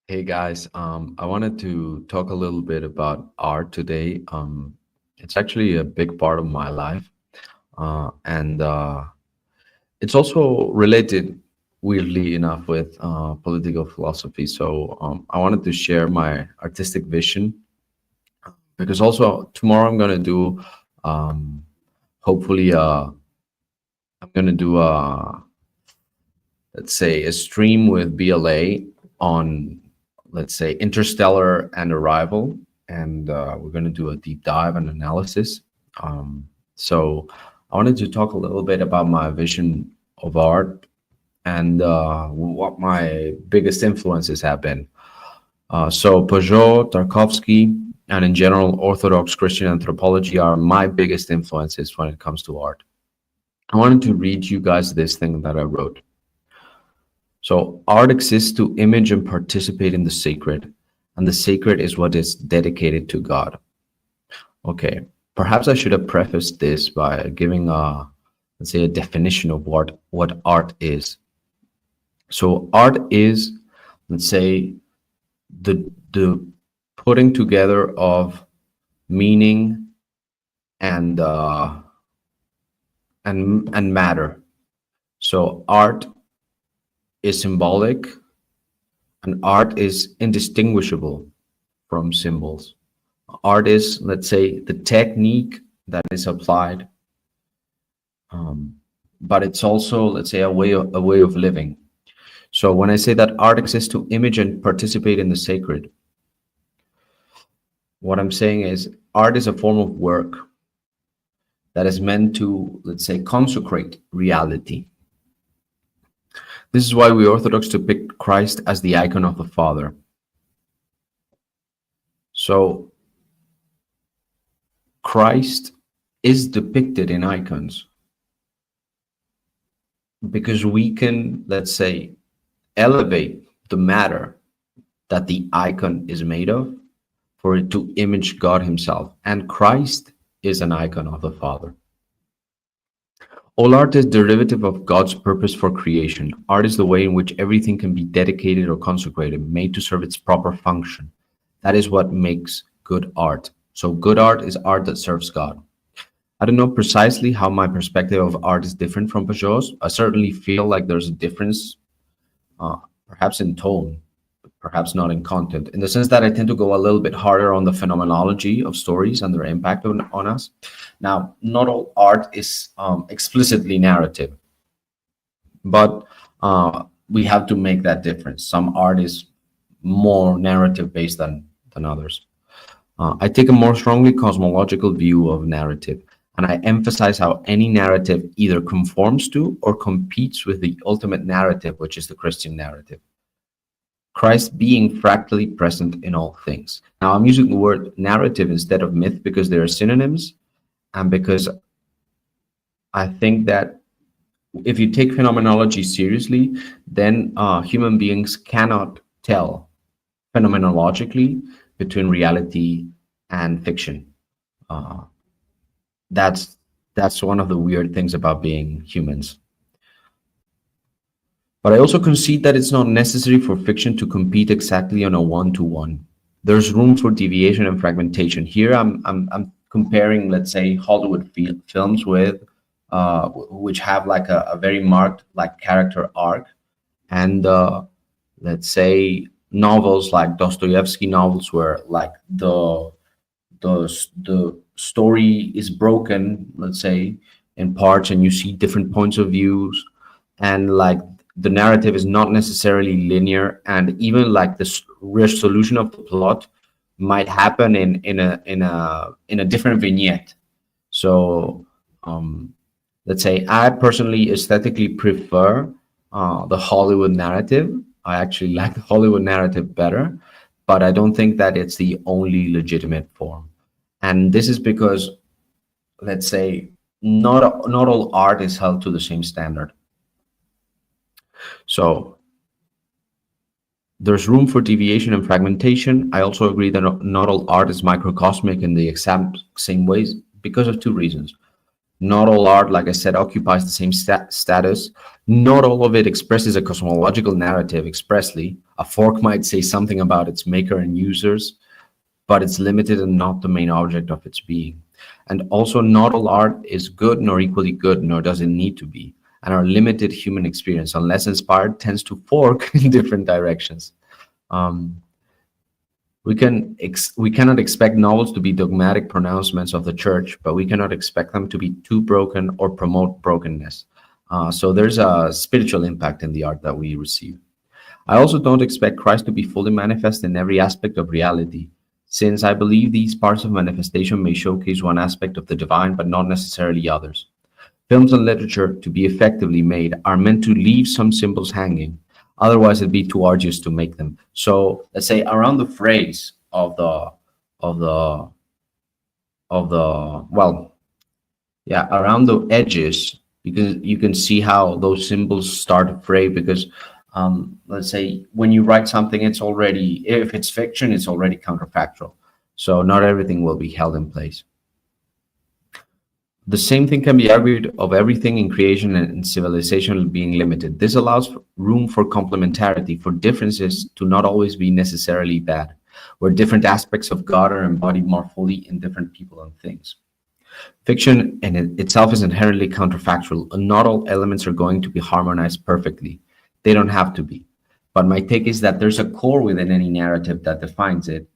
Hey guys, I wanted to talk a little bit about art today. It's actually a big part of my life, and it's also related, weirdly enough, with political philosophy. So I wanted to share my artistic vision because also tomorrow I'm gonna do, um, hopefully, I'm gonna do let's say a stream with BLA on, let's say, Interstellar and Arrival, and we're going to do a deep dive and analysis. So I wanted to talk a little bit about my vision of art and what my biggest influences have been. So Peugeot, Tarkovsky, and in general Orthodox Christian anthropology are my biggest influences when it comes to art. I wanted to read you guys this thing that I wrote. So art exists to image and participate in the sacred, and the sacred is what is dedicated to God. Okay, perhaps I should have prefaced this by giving let's say, a definition of what art is. So art is, let's say, the putting together of meaning and and matter. So art is symbolic, and art is indistinguishable from symbols. Art is, let's say, the technique that is applied, um, but it's also, let's say, a way of living. So when I say that art exists to image and participate in the sacred, what I'm saying is art is a form of work that is meant to, let's say, consecrate reality. This is why we Orthodox depict Christ as the icon of the Father. So Christ is depicted in icons because we can, let's say, elevate the matter that the icon is made of for it to image God Himself. And Christ is an icon of the Father. All art is derivative of God's purpose for creation. Art is the way in which everything can be dedicated or consecrated, made to serve its proper function. That is what makes good art. So good art is art that serves God. I don't know precisely how my perspective of art is different from Peugeot's. I certainly feel like there's a difference, uh, perhaps in tone, but perhaps not in content, in the sense that I tend to go a little bit harder on the phenomenology of stories and their impact on us. Now, not all art is explicitly narrative, but we have to make that difference. Some art is more narrative based than others. I take a more strongly cosmological view of narrative, and I emphasize how any narrative either conforms to or competes with the ultimate narrative, which is the Christian narrative. Christ being fractally present in all things. Now, I'm using the word narrative instead of myth because they are synonyms, and because I think that if you take phenomenology seriously, then human beings cannot tell phenomenologically between reality and fiction. Uh, that's that's one of the weird things about being humans. But I also concede that it's not necessary for fiction to compete exactly on a one-to-one. There's room for deviation and fragmentation. Here, I'm comparing, let's say, Hollywood films with, which have like a very marked like character arc, and let's say novels like Dostoevsky novels, where like the story is broken, let's say, in parts, and you see different points of views, and like the narrative is not necessarily linear, and even like the resolution of the plot might happen in a different vignette. So let's say I personally aesthetically prefer the Hollywood narrative. I actually like the Hollywood narrative better, but I don't think that it's the only legitimate form. And this is because, let's say, not all art is held to the same standard. So there's room for deviation and fragmentation. I also agree that not all art is microcosmic in the exact same ways because of two reasons. Not all art, like I said, occupies the same status. Not all of it expresses a cosmological narrative expressly. A fork might say something about its maker and users, but it's limited and not the main object of its being. And also, not all art is good nor equally good, nor does it need to be. And our limited human experience, unless inspired, tends to fork in different directions. Um, we cannot expect novels to be dogmatic pronouncements of the church, but we cannot expect them to be too broken or promote brokenness. So there's a spiritual impact in the art that we receive. I also don't expect Christ to be fully manifest in every aspect of reality, since I believe these parts of manifestation may showcase one aspect of the divine, but not necessarily others. Films and literature, to be effectively made, are meant to leave some symbols hanging. Otherwise, it'd be too arduous to make them. So let's say around the phrase of the well, yeah, around the edges, because you can see how those symbols start to fray. Because let's say when you write something, it's already, if it's fiction, it's already counterfactual. So not everything will be held in place. The same thing can be argued of everything in creation and civilization being limited. This allows room for complementarity, for differences to not always be necessarily bad, where different aspects of God are embodied more fully in different people and things. Fiction in itself is inherently counterfactual, and not all elements are going to be harmonized perfectly. They don't have to be. But my take is that there's a core within any narrative that defines it,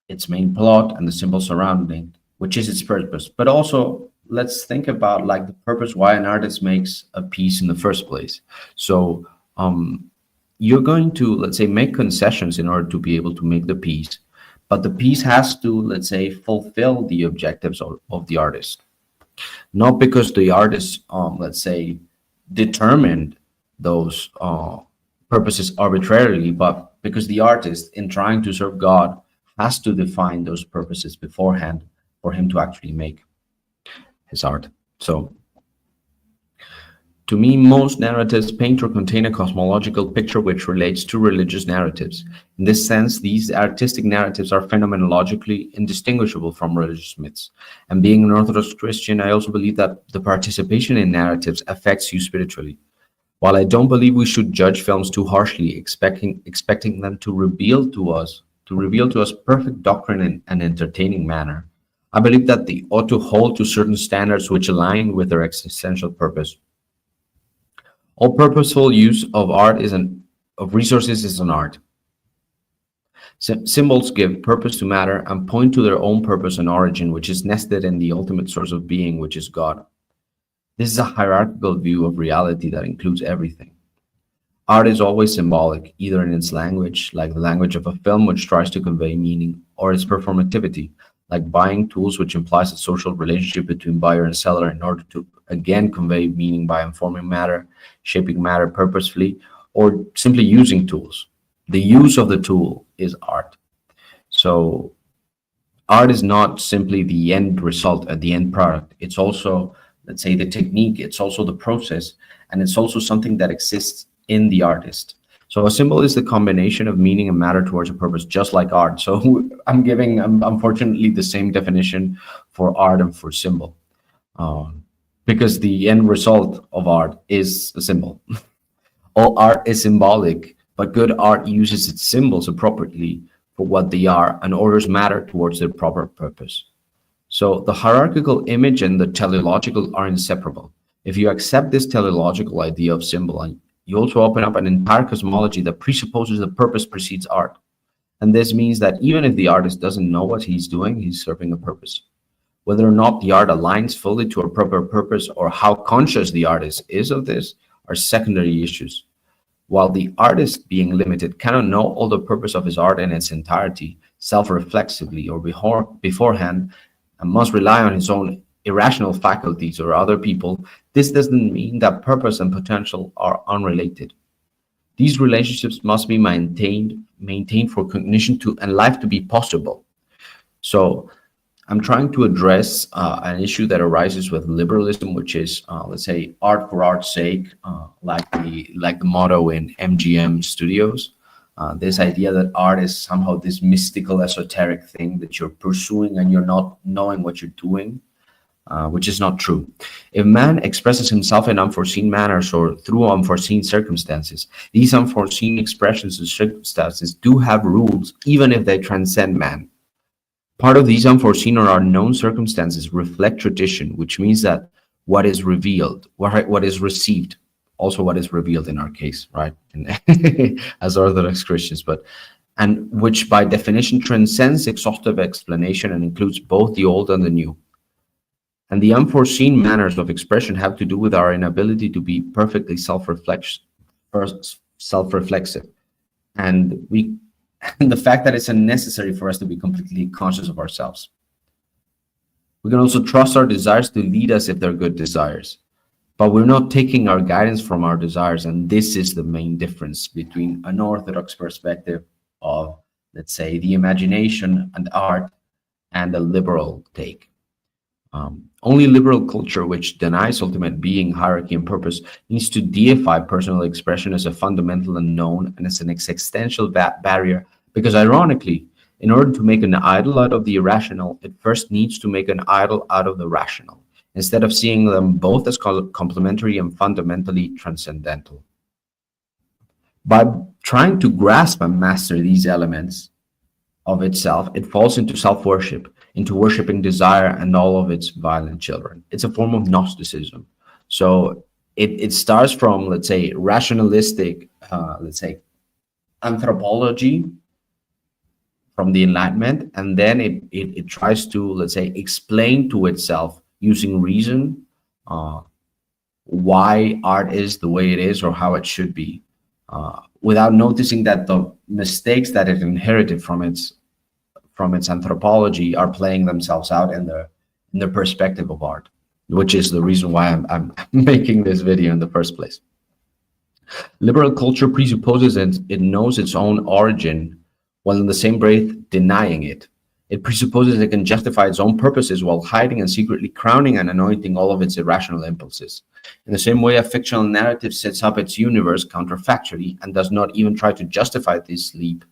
its main plot, and the symbols surrounding it, which is its purpose. But also, let's think about like the purpose why an artist makes a piece in the first place. So you're going to, let's say, make concessions in order to be able to make the piece, but the piece has to, let's say, fulfill the objectives of the artist. Not because the artist, let's say, determined those purposes arbitrarily, but because the artist, in trying to serve God, has to define those purposes beforehand for him to actually make his art. So, to me, most narratives paint or contain a cosmological picture which relates to religious narratives. In this sense, these artistic narratives are phenomenologically indistinguishable from religious myths. And being an Orthodox Christian, I also believe that the participation in narratives affects you spiritually. While I don't believe we should judge films too harshly, expecting them to reveal to us perfect doctrine in an entertaining manner, I believe that they ought to hold to certain standards which align with their existential purpose. All purposeful use of resources is an art. Symbols give purpose to matter and point to their own purpose and origin, which is nested in the ultimate source of being, which is God. This is a hierarchical view of reality that includes everything. Art is always symbolic, either in its language, like the language of a film which tries to convey meaning, or its performativity, like buying tools, which implies a social relationship between buyer and seller in order to again convey meaning by informing matter, shaping matter purposefully, or simply using tools. The use of the tool is art. So art is not simply the end result, the end product. It's also, let's say, the technique, it's also the process, and it's also something that exists in the artist. So a symbol is the combination of meaning and matter towards a purpose, just like art. So I'm giving, unfortunately, the same definition for art and for symbol, because the end result of art is a symbol. All art is symbolic, but good art uses its symbols appropriately for what they are and orders matter towards their proper purpose. So the hierarchical image and the teleological are inseparable. If you accept this teleological idea of symbol, you also open up an entire cosmology that presupposes the purpose precedes art. And this means that even if the artist doesn't know what he's doing, he's serving a purpose. Whether or not the art aligns fully to a proper purpose or how conscious the artist is of this are secondary issues. While the artist, being limited, cannot know all the purpose of his art in its entirety, self-reflexively or beforehand, and must rely on his own irrational faculties or other people, this doesn't mean that purpose and potential are unrelated. These relationships must be maintained for cognition to and life to be possible. So I'm trying to address an issue that arises with liberalism, which is, let's say, art for art's sake, like the motto in MGM Studios. This idea that art is somehow this mystical, esoteric thing that you're pursuing and you're not knowing what you're doing. which is not true. If man expresses himself in unforeseen manners or through unforeseen circumstances, these unforeseen expressions and circumstances do have rules, even if they transcend man. Part of these unforeseen or unknown circumstances reflect tradition, which means that what is revealed, what is received, also what is revealed in our case, right? As Orthodox Christians, and which by definition transcends exhaustive explanation and includes both the old and the new. And the unforeseen manners of expression have to do with our inability to be perfectly self-reflexive, and the fact that it's unnecessary for us to be completely conscious of ourselves. We can also trust our desires to lead us if they're good desires, but we're not taking our guidance from our desires, and this is the main difference between an Orthodox perspective of, let's say, the imagination and art and a liberal take. Only liberal culture, which denies ultimate being, hierarchy, and purpose, needs to deify personal expression as a fundamental unknown and as an existential barrier, because ironically, in order to make an idol out of the irrational, it first needs to make an idol out of the rational, instead of seeing them both as complementary and fundamentally transcendental. By trying to grasp and master these elements of itself, it falls into self-worship, into worshiping desire and all of its violent children. It's a form of Gnosticism. So it starts from, let's say, rationalistic, anthropology from the Enlightenment, and then it tries to, let's say, explain to itself using reason why art is the way it is or how it should be, without noticing that the mistakes that it inherited from its anthropology are playing themselves out in the perspective of art, which is the reason why I'm making this video in the first place. Liberal culture presupposes it knows its own origin, while in the same breath denying it. It presupposes it can justify its own purposes while hiding and secretly crowning and anointing all of its irrational impulses. In the same way, a fictional narrative sets up its universe counterfactually and does not even try to justify this leap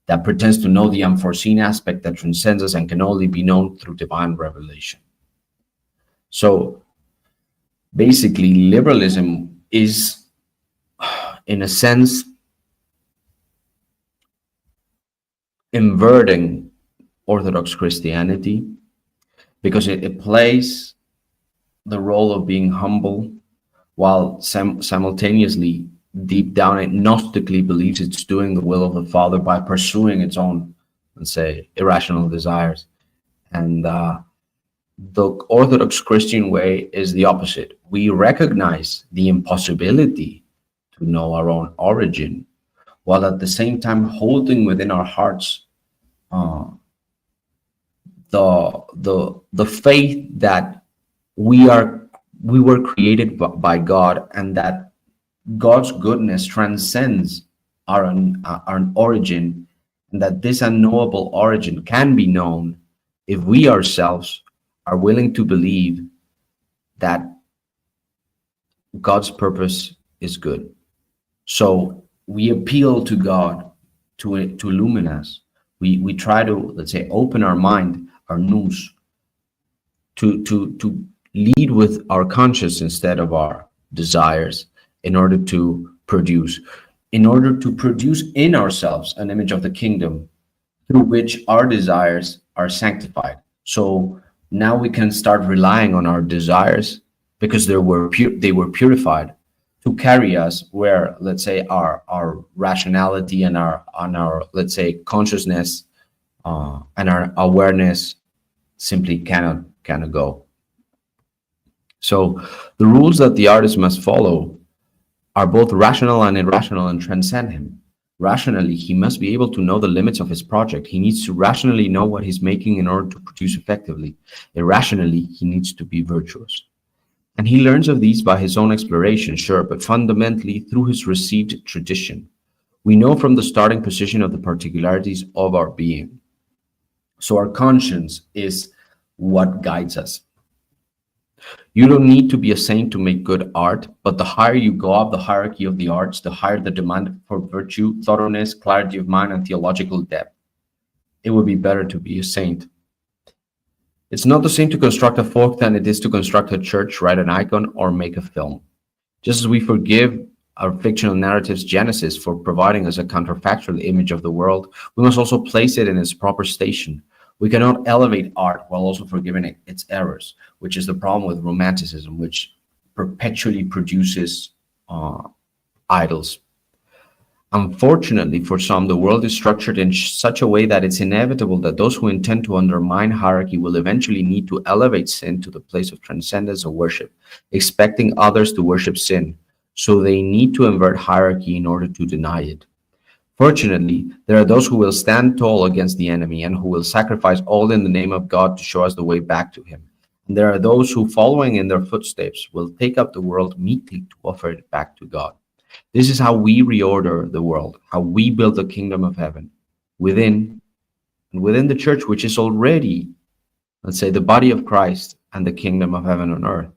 that pretends to know the unforeseen aspect that transcends us and can only be known through divine revelation. So basically, liberalism is, in a sense, inverting Orthodox Christianity, because it plays the role of being humble while simultaneously deep down it gnostically believes it's doing the will of the Father by pursuing its own, let's say, irrational desires. And the Orthodox Christian way is the opposite. We recognize the impossibility to know our own origin, while at the same time holding within our hearts the faith that we were created by God, and that God's goodness transcends our origin, and that this unknowable origin can be known if we ourselves are willing to believe that God's purpose is good. So we appeal to God to illumine us. We try to, let's say, open our mind, our nous, to lead with our conscience instead of our desires, in order to produce in ourselves an image of the kingdom through which our desires are sanctified. So now we can start relying on our desires, because they were purified, to carry us where, let's say, our rationality and our let's say consciousness and our awareness simply cannot go. So the rules that the artist must follow are both rational and irrational and transcend him. Rationally, he must be able to know the limits of his project. He needs to rationally know what he's making in order to produce effectively. Irrationally, he needs to be virtuous. And he learns of these by his own exploration, sure, but fundamentally through his received tradition. We know from the starting position of the particularities of our being. So our conscience is what guides us. You don't need to be a saint to make good art, but the higher you go up the hierarchy of the arts, the higher the demand for virtue, thoroughness, clarity of mind, and theological depth. It would be better to be a saint. It's not the same to construct a folk than it is to construct a church, write an icon, or make a film. Just as we forgive our fictional narrative's genesis for providing us a counterfactual image of the world, we must also place it in its proper station. We cannot elevate art while also forgiving its errors, which is the problem with Romanticism, which perpetually produces idols. Unfortunately, for some, the world is structured in such a way that it's inevitable that those who intend to undermine hierarchy will eventually need to elevate sin to the place of transcendence or worship, expecting others to worship sin. So they need to invert hierarchy in order to deny it. Fortunately, there are those who will stand tall against the enemy and who will sacrifice all in the name of God to show us the way back to Him. And there are those who, following in their footsteps, will take up the world meekly to offer it back to God. This is how we reorder the world, how we build the kingdom of heaven within the church, which is already, let's say, the body of Christ and the kingdom of heaven on earth.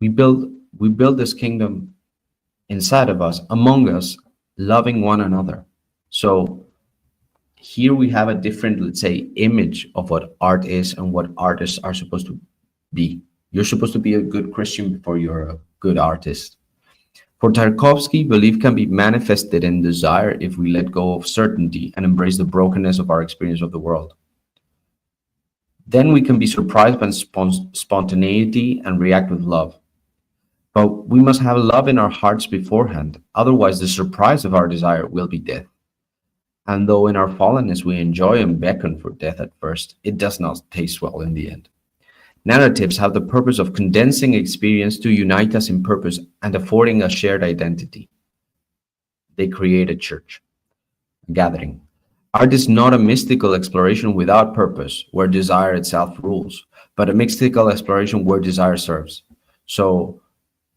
We build this kingdom inside of us, among us, loving one another. So here we have a different, let's say, image of what art is and what artists are supposed to be. You're supposed to be a good Christian before you're a good artist. For Tarkovsky, belief can be manifested in desire if we let go of certainty and embrace the brokenness of our experience of the world. Then we can be surprised by spontaneity and react with love. But we must have love in our hearts beforehand, otherwise the surprise of our desire will be death. And though in our fallenness we enjoy and beckon for death at first, it does not taste well in the end. Narratives have the purpose of condensing experience to unite us in purpose and affording a shared identity. They create a church, a gathering. Art is not a mystical exploration without purpose, where desire itself rules, but a mystical exploration where desire serves. So,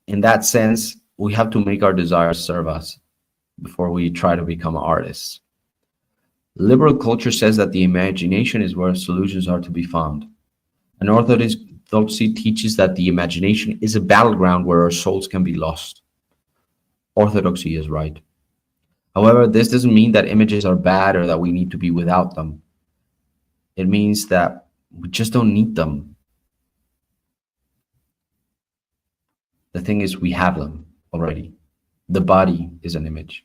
in that sense, we have to make our desires serve us before we try to become artists. Liberal culture says that the imagination is where solutions are to be found. And orthodoxy teaches that the imagination is a battleground where our souls can be lost. Orthodoxy is right. However, this doesn't mean that images are bad or that we need to be without them. It means that we just don't need them. The thing is, we have them already. The body is an image.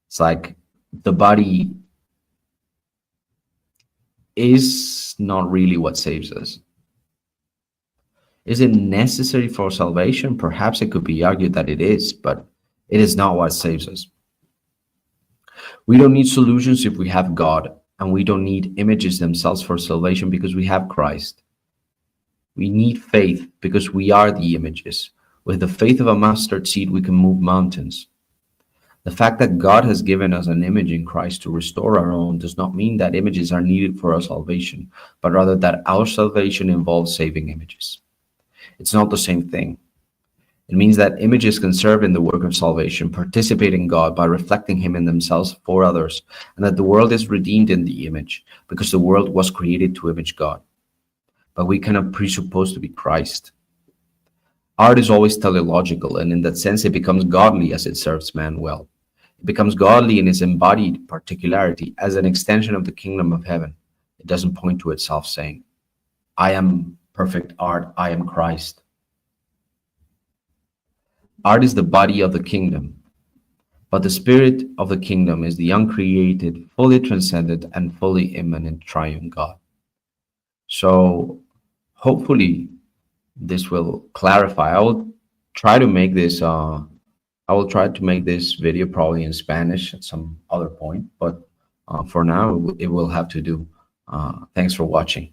It's like the body is not really what saves us. Is it necessary for salvation? Perhaps it could be argued that it is, but it is not what saves us. We don't need solutions if we have God, and we don't need images themselves for salvation because we have Christ. We need faith because we are the images. With the faith of a mustard seed, we can move mountains. The fact that God has given us an image in Christ to restore our own does not mean that images are needed for our salvation, but rather that our salvation involves saving images. It's not the same thing. It means that images can serve in the work of salvation, participate in God by reflecting Him in themselves for others, and that the world is redeemed in the image, because the world was created to image God. But we cannot presuppose to be Christ. Art is always teleological, and in that sense it becomes godly as it serves man well. It becomes godly in its embodied particularity as an extension of the kingdom of heaven. It doesn't point to itself saying, I am perfect art, I am Christ. Art is the body of the kingdom, but the spirit of the kingdom is the uncreated, fully transcendent, and fully immanent triune God. So hopefully this will clarify. I will try to make this video probably in Spanish at some other point, but for now it will have to do. Thanks for watching.